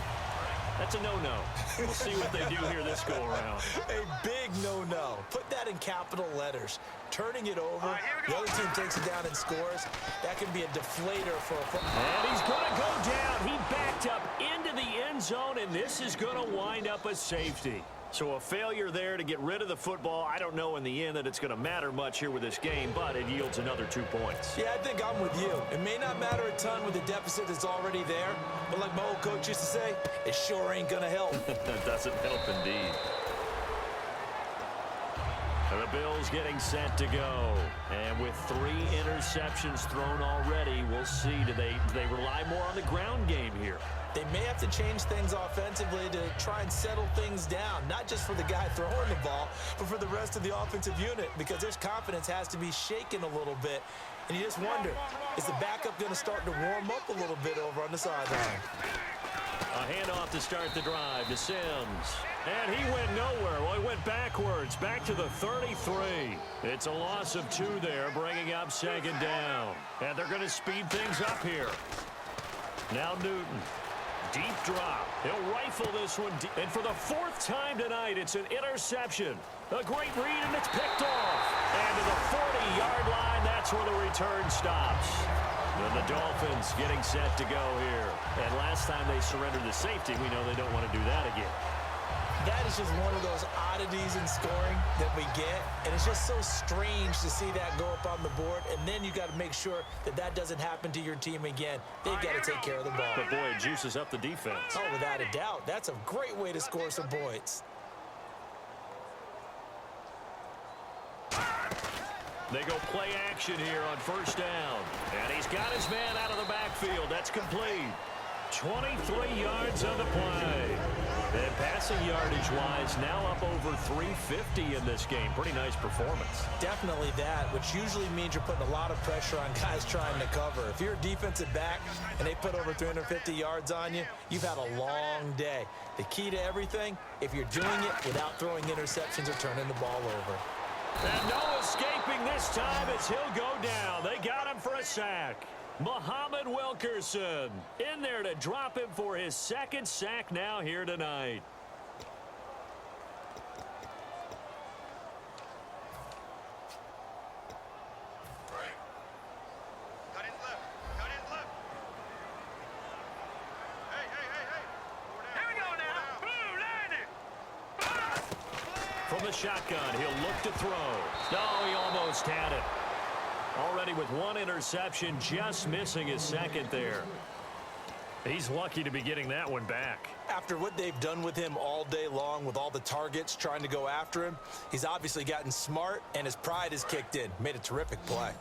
That's a no-no. We'll see what they do here this go-around. A big no-no. Put that in capital letters. Turning it over, the other team takes it down and scores. That can be a deflator for a football. And he's going to go down. He backed up into the end zone, and this is going to wind up a safety. So a failure there to get rid of the football. I don't know in the end that it's going to matter much here with this game, but it yields another 2 points. Yeah, I think I'm with you. It may not matter a ton with the deficit that's already there, but like my old coach used to say, it sure ain't going to help. That doesn't help indeed. The Bills getting set to go. And with 3 interceptions thrown already, we'll see. Do they rely more on the ground game here? They may have to change things offensively to try and settle things down, not just for the guy throwing the ball, but for the rest of the offensive unit, because their confidence has to be shaken a little bit. And you just wonder, is the backup going to start to warm up a little bit over on the sideline? A handoff to start the drive to Sims. And he went nowhere. Well, he went backwards, back to the 33. It's a loss of 2 there, bringing up 2nd down. And they're going to speed things up here. Now Newton. Deep drop. He'll rifle this one. And for the 4th time tonight, it's an interception. A great read, and it's picked off. And to the 40-yard line, that's where the return stops. And the Dolphins getting set to go here. And last time they surrendered the safety, we know they don't want to do that again. That is just one of those oddities in scoring that we get, and it's just so strange to see that go up on the board, and then you got to make sure that that doesn't happen to your team again. They've got to take care of the ball. But, boy, it juices up the defense. Oh, without a doubt. That's a great way to score some points. They go play action here on 1st down. And he's got his man out of the backfield. That's complete. 23 yards on the play. And passing yardage-wise, now up over 350 in this game. Pretty nice performance. Definitely that, which usually means you're putting a lot of pressure on guys trying to cover. If you're a defensive back and they put over 350 yards on you, you've had a long day. The key to everything, if you're doing it without throwing interceptions or turning the ball over. And no escaping this time as he'll go down. They got him for a sack. Muhammad Wilkerson in there to drop him for his 2nd sack now here tonight. From the shotgun, he'll look to throw. Oh, he almost had it. Already with 1 interception, just missing his 2nd there. He's lucky to be getting that one back. After what they've done with him all day long with all the targets trying to go after him, he's obviously gotten smart, and his pride has kicked in. Made a terrific play.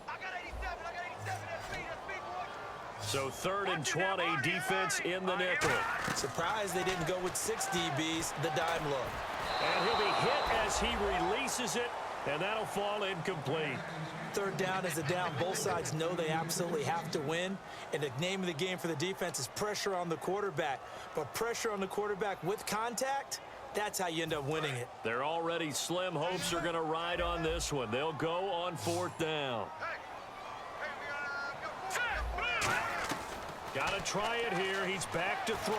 So 3rd and 20, defense in the nickel. Surprised they didn't go with 6 DBs, the dime look. And he'll be hit as he releases it, and that'll fall incomplete. 3rd down is a down. Both sides know they absolutely have to win. And the name of the game for the defense is pressure on the quarterback. But pressure on the quarterback with contact, that's how you end up winning it. Their already slim hopes are going to ride on this one. They'll go on 4th down. Got to try it here. He's back to throw.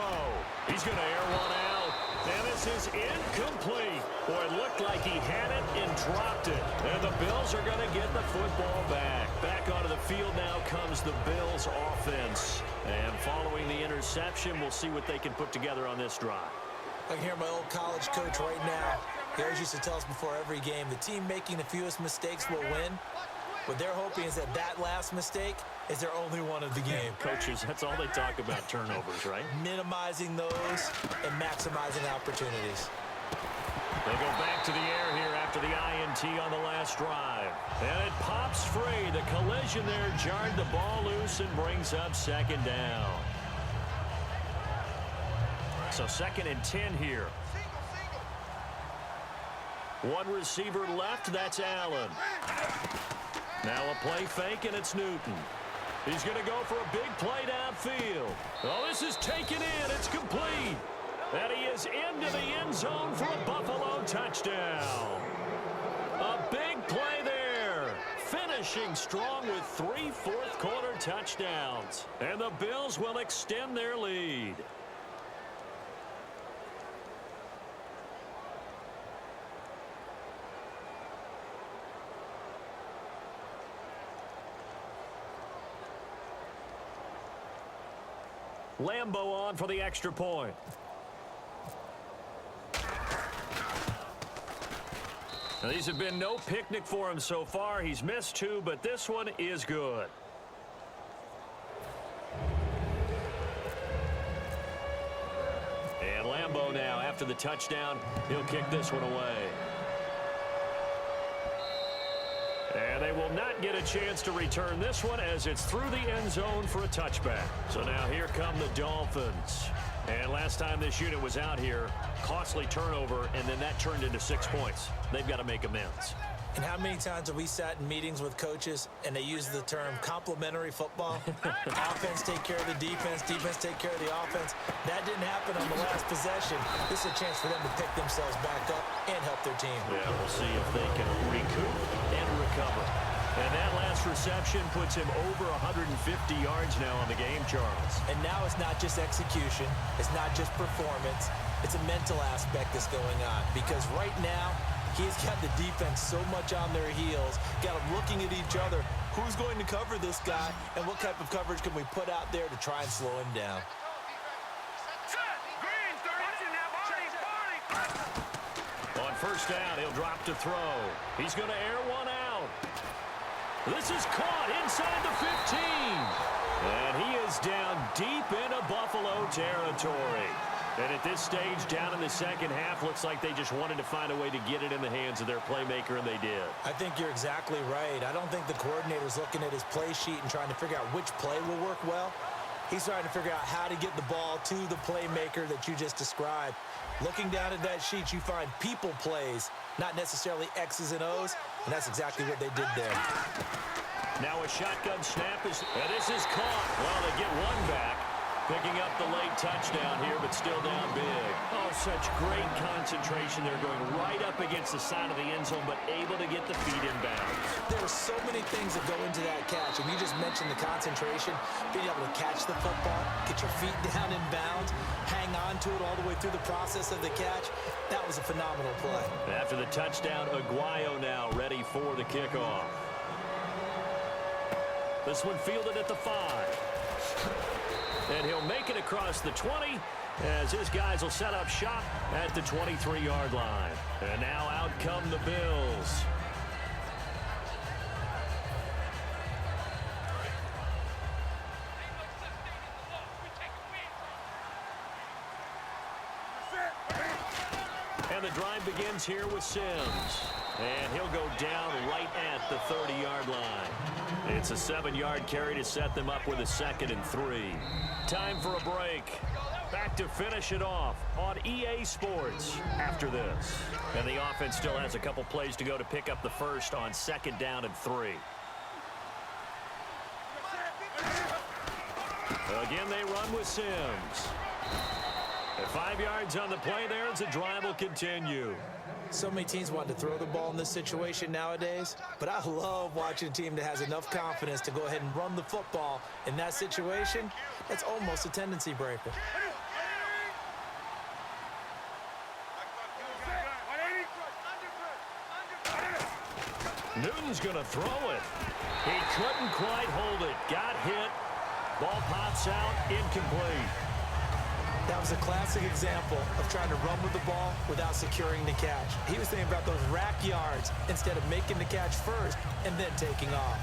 He's going to air one out. And this This is incomplete. Boy, it looked like he had it and dropped it. And the Bills are going to get the football back. Back onto the field now comes the Bills offense. And following the interception, we'll see what they can put together on this drive. I can hear my old college coach right now. He always used to tell us before every game, the team making the fewest mistakes will win. What they're hoping is that that last mistake is their only one of the game. Coaches, that's all they talk about, turnovers, right? Minimizing those and maximizing opportunities. They go back to the air here after the INT on the last drive. And it pops free. The collision there jarred the ball loose and brings up second down. So 2nd and 10 here. One receiver left, that's Allen. Now a play fake, and it's Newton. He's going to go for a big play downfield. Oh, this is taken in. It's complete. And he is into the end zone for a Buffalo touchdown. A big play there. Finishing strong with 3 fourth-quarter touchdowns. And the Bills will extend their lead. Lambo on for the extra point. Now, these have been no picnic for him so far. He's missed 2, but this one is good. And Lambo now, after the touchdown, he'll kick this one away. And they will not get a chance to return this one as it's through the end zone for a touchback. So now here come the Dolphins. And last time this unit was out here, costly turnover, and then that turned into 6 points. They've got to make amends. And how many times have we sat in meetings with coaches and they use the term complementary football? Offense take care of the defense, defense take care of the offense. That didn't happen on the last possession. This is a chance for them to pick themselves back up and help their team. Yeah, we'll see if they can recoup and recover. And that last reception puts him over 150 yards now on the game, Charles. And now it's not just execution. It's not just performance. It's a mental aspect that's going on. Because right now, he's got the defense so much on their heels, got them looking at each other. Who's going to cover this guy, and what type of coverage can we put out there to try and slow him down? On first down, he'll drop to throw. He's going to air one out. This is caught inside the 15. And he is down deep into Buffalo territory. And at this stage, down in the second half, looks like they just wanted to find a way to get it in the hands of their playmaker, and they did. I think you're exactly right. I don't think the coordinator's looking at his play sheet and trying to figure out which play will work well. He's trying to figure out how to get the ball to the playmaker that you just described. Looking down at that sheet, you find people plays, not necessarily X's and O's, and that's exactly what they did there. Now a shotgun snap is, and this is caught. Well, they get one back. Picking up the late touchdown here, but still down big. Oh, such great concentration. They're going right up against the side of the end zone, but able to get the feet in bounds. There are so many things that go into that catch, and you just mentioned the concentration, being able to catch the football, get your feet down in bounds, hang on to it all the way through the process of the catch. That was a phenomenal play. After the touchdown, Aguayo now ready for the kickoff. This one fielded at the 5. And he'll make it across the 20 as his guys will set up shop at the 23-yard line. And now out come the Bills. And the drive begins here with Sims. And he'll go down right at the 30-yard line. It's a 7-yard carry to set them up with a 2nd and 3. Time for a break. Back to finish it off on EA Sports after this. And the offense still has a couple plays to go to pick up the first on 2nd down and 3. Again, they run with Sims. At 5 yards on the play there as the drive will continue. So many teams want to throw the ball in this situation nowadays, but I love watching a team that has enough confidence to go ahead and run the football in that situation. That's almost a tendency breaker. Newton's going to throw it. He couldn't quite hold it. Got hit. Ball pops out, incomplete. That was a classic example of trying to run with the ball without securing the catch. He was thinking about those rack yards instead of making the catch first and then taking off.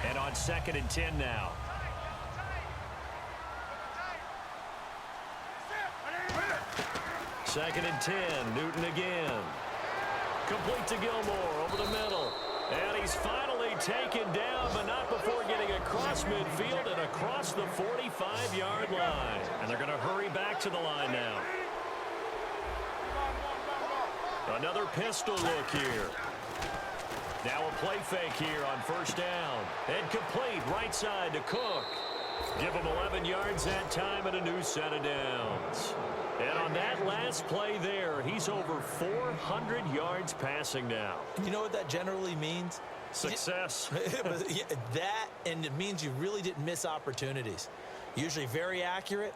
And on 2nd and 10 now. Second and 10, Newton again. Complete to Gilmore over the middle. And he's finally taken down, but not before getting across midfield and across the 45-yard line. And they're going to hurry back to the line now. Another pistol look here. Now a play fake here on 1st down. And complete right side to Cook. Give him 11 yards that time and a new set of downs. And on that last play there, he's over 400 yards passing now. You know what that generally means? Success. That, and it means you really didn't miss opportunities. Usually very accurate.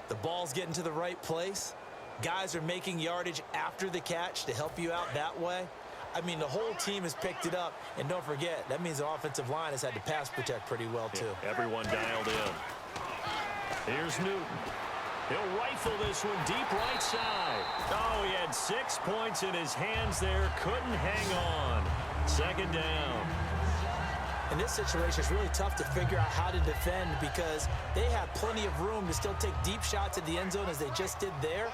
The ball's getting to the right place. Guys are making yardage after the catch to help you out that way. I mean, the whole team has picked it up. And don't forget, that means the offensive line has had to pass protect pretty well, too. Yeah, everyone dialed in. Here's Newton. He'll rifle this one deep right side. Oh, he had 6 points in his hands there. Couldn't hang on. 2nd down. In this situation, it's really tough to figure out how to defend because they have plenty of room to still take deep shots at the end zone as they just did there.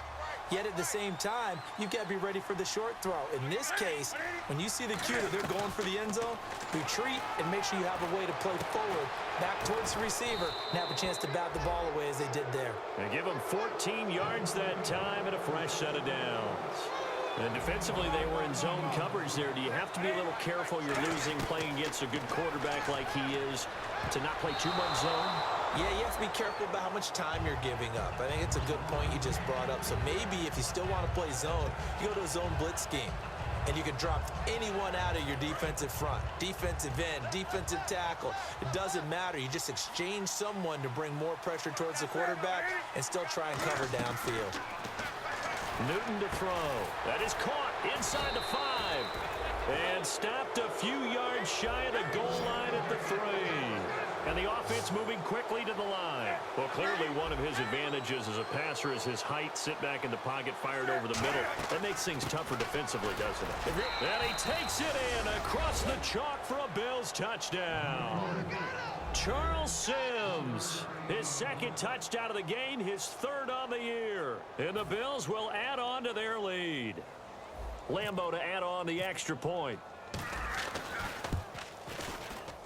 Yet at the same time, you've got to be ready for the short throw. In this case, when you see the cue that they're going for the end zone, retreat and make sure you have a way to play forward, back towards the receiver, and have a chance to bat the ball away as they did there. And give them 14 yards that time and a fresh set of downs. And defensively, they were in zone coverage there. Do you have to be a little careful? You're losing, playing against a good quarterback like he is, to not play too much zone? Yeah, you have to be careful about how much time you're giving up. I think it's a good point you just brought up. So maybe if you still want to play zone, you go to a zone blitz scheme. And you can drop anyone out of your defensive front, defensive end, defensive tackle. It doesn't matter. You just exchange someone to bring more pressure towards the quarterback and still try and cover downfield. Newton to throw. That is caught inside the 5. And stopped a few yards shy of the goal line at the 3. And the offense moving quickly to the line. Well, clearly one of his advantages as a passer is his height. Sit back in the pocket, fired over the middle. That makes things tougher defensively, doesn't it? And he takes it in across the chalk for a Bills touchdown. Charles Sims, his 2nd touchdown of the game, his 3rd on the year. And the Bills will add on to their lead. Lambeau to add on the extra point.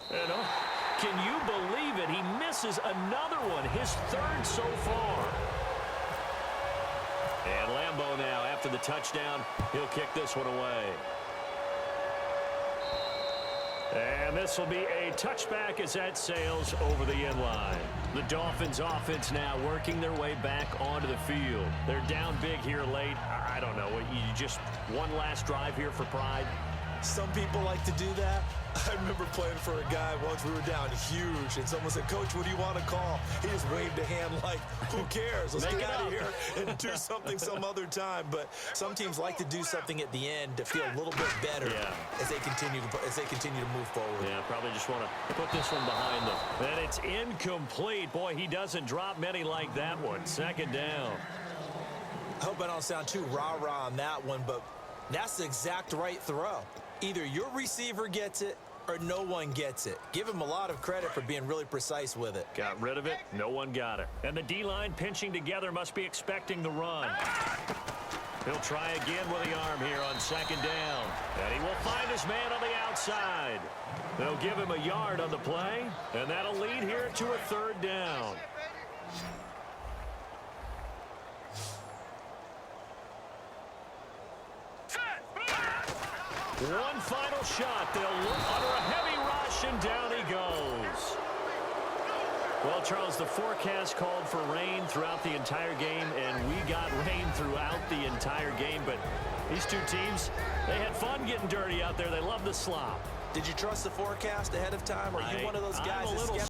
And can you believe it? He misses another one, his 3rd so far. And Lambeau now, after the touchdown, he'll kick this one away. And this will be a touchback as that sails over the end line. The Dolphins offense now working their way back onto the field. They're down big here late. I don't know. You just one last drive here for pride? Some people like to do that. I remember playing for a guy once. We were down huge, and someone said, "Coach, what do you want to call?" He just waved a hand like, "Who cares? Let's get out of here and do something some other time." But some teams like to do something at the end to feel a little bit better as they continue to move forward. Yeah, probably just want to put this one behind them. And it's incomplete. Boy, he doesn't drop many like that one. 2nd down. I hope I don't sound too rah-rah on that one, but that's the exact right throw. Either your receiver gets it or no one gets it. Give him a lot of credit for being really precise with it. Got rid of it. No one got it. And the D-line pinching together must be expecting the run. He'll try again with the arm here on 2nd down. And he will find his man on the outside. They'll give him a yard on the play, and that'll lead here to a 3rd down. One final shot. They'll look under a heavy rush, and down he goes. Well, Charles, the forecast called for rain throughout the entire game, and we got rain throughout the entire game. But these two teams, they had fun getting dirty out there. They love the slop. Did you trust the forecast ahead of time? Or are you one of those guys that's skeptical?